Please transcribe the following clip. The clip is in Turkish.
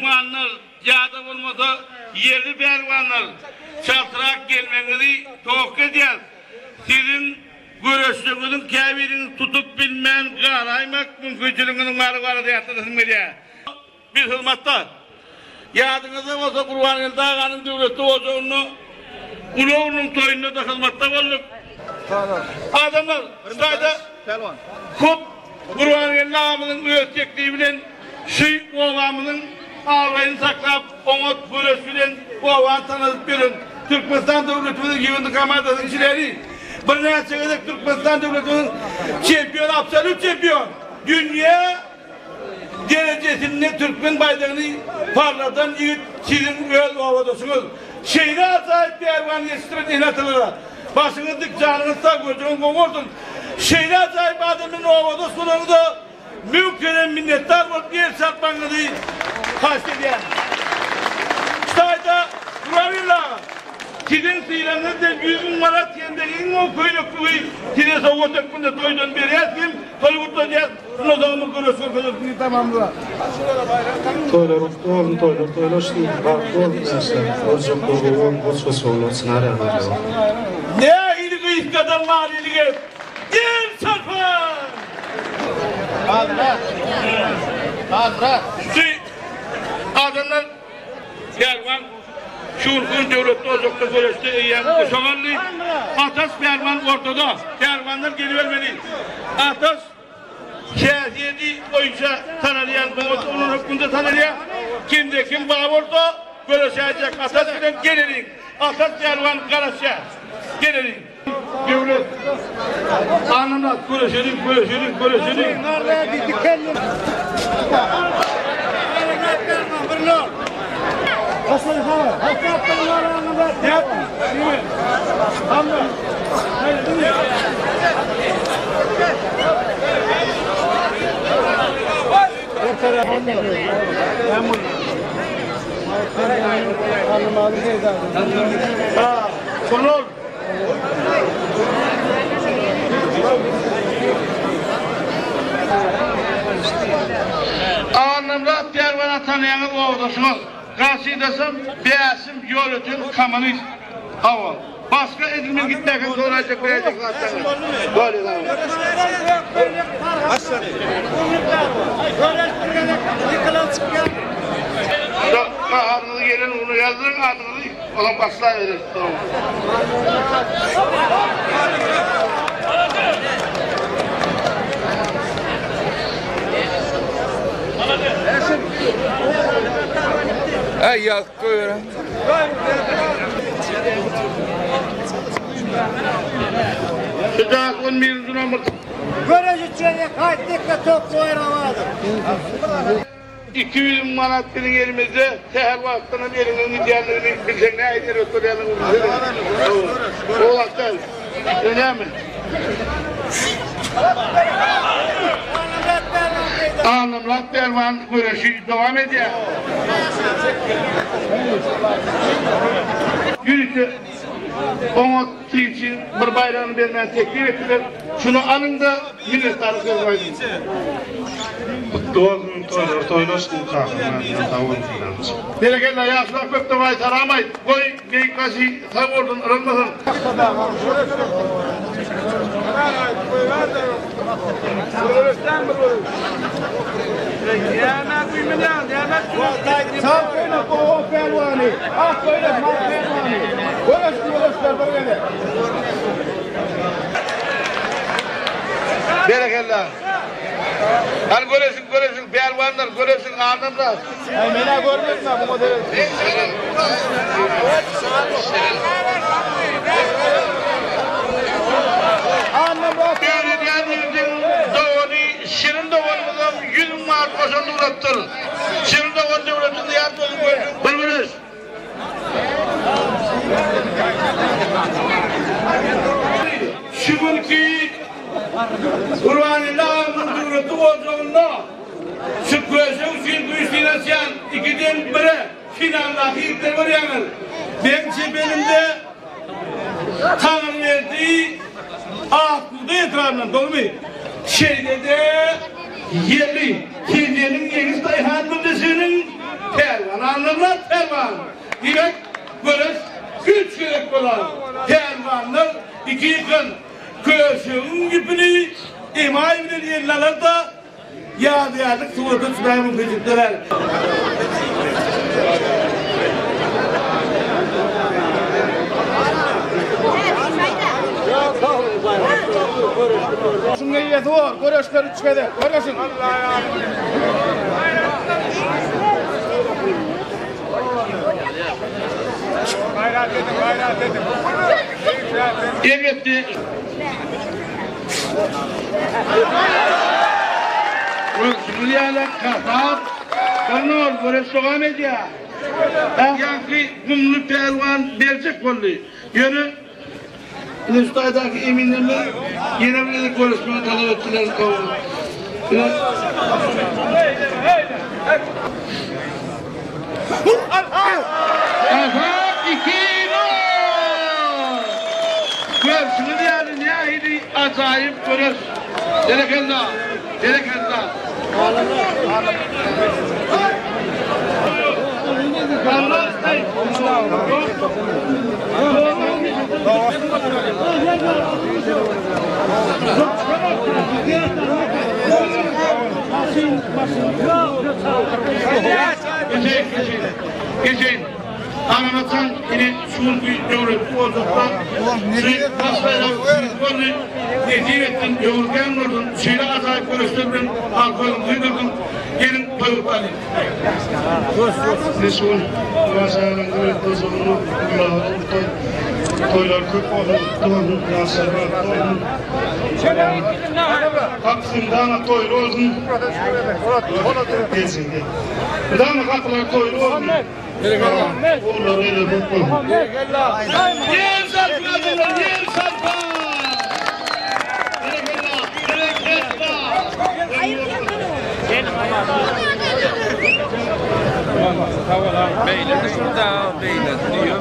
Pervanlar, yada olmasa yerli pervanlar çatırak gelmenizi toğuk edeceğiz. Sizin görüşlüğünüzün kebirini tutup bilmeyen qaraymak mümkünçülüğünün var deyatınızın bile. Bir hırmatta yadınızda olsa Kurban el Dağı'nın devleti ocağını Ulovunun toyunda da hırmatta olduk. Adamlar sayda kut Kurban el Dağı'nın üyetçekliği bilen şey oğlamının ağlayını saklap onu görüşülen oğlan tanıdık birin Türkmenistan devletinin yığındık amadasının içileri bir neçekedek Türkmenistan devletinin şampiyon, absolut şampiyon dünya derecesinde Türkmen bayrağını parlatan yiğit sizin öz ovadasınız. Şeyine acayip bir ervan yetiştirin inatılır. Başınız dik canınız sağ gözünüz olsun. Şeyine acayip adamın ovadasını da mümkün minnettar olup yer satmanızı kastediyen. Sayda Kur'an'la sizin sıyranız da 100.000 manat yendeğinin o köylüklüğü size soğuk ötükünde toydan beri etkim, toygutlayacağız. Bunu zaman görüşürüz tamamla. Toylaştım. Özüm doğruğun boçması olmasın araya. Ne iyiliği kadar maliliği? Yer sarfan! Hazret. Adamlar Pervan Şurkun devlette ocakta görüştü eyyem kuşağanlı Atas Pervan ortada Pervanlar gelivermeli Atas siyasiyeti oyunca tanılayan onun hükmünde tanılayan kimde kim bağ orada görüşecek Atas bilen gelelim Atas Pervan karışacak gelelim devlet anlamda görüşelim Konol anlamda Pervan'a tanıyanı oğudasınız. Kasidasım, beyasim, yönetim, komünist, hava. Başka edilme gitmekten soracak verecek zaten. Böyle tamam. Adını gelin onu yazdırın adını. Olan başlığa verir. Tamam. Ay ya koyuyor. Sıcak 11. numara. Görüşeceğine kayıtlıkla toplu oynamadı. 200 manat benim elimizde seher vaktinin elinin diğerlerini bilsen ne eder oturuyanın o vakti önemli. Anlamlar Pervan görüşü devam ediyor. Yürütü ona için bir bayrağını vermeye teklif ettiler. Şunu alın da minnettarlık koydum. Toylaştım Delegenler yaşlar pek de vay taramayı. Koy geyik kaşı savurdun ırılmasın. Sağ köyle o pervani, ah köyle mal pervani. Görüşler böyle. Delegenler. Hani göresin pervanlar, göresin anlamlar. Mena görmedin mi bu modeli? Devletimizin doğunu, şirin doğanımızdan 100 manat boşandı uğrattır. Şirin doğan devletinde yardımcı koyduk. Bilminiz. Şimdiki Kur'an-ı devleti olduğunda Şükrüsün Şükrüs Finansyan 2'den 1'e finaldaki ilkler var yani. Benim de tanım verdiği aklında etrafından doğru mu? Şeyde de yerli, Türkiye'nin Yeniz Dayhan Müdesi'nin Pervan anlarlar pervan. Demek görüş güç gerek olan pervanlar iki yıkın köşeğin gibini imay bilen yerler da yadiyarlık sıvıda tutmayın geciktiler. Şunga yedi var, görüşler üçkede, görüşün. Bayrak dedim. Emretti. Rüyala kafat. Kanol böyle soğan ediyor. Yankı kumlu pervan verecek kollu. Yönü Üstadaki eminlerle yine bir konuşma talep ettiler kavga. Kafat 2-0. Görsünü yani nihayeti acayip görüş. Delikanlı. Geçin. Anlatsan yine şuur bir devlet bozuklar. Taslayla bunu netiyetten yoğurken vurdun. Şöyle acayip görüştürdün. Alkolün duydurdun. Gelin toyuklarını. Nesun, Vasayanın devlet bozulunu, toylar köp olun, doğun, Nasırlar doğun. Kapısından toylu olsun. Gelsin de. Dağına kapılar toylu olsun. Oğullar öyle mutlu. Yer sarpmadırlar, yer sarpa! Beyler şurada, beyler diyor.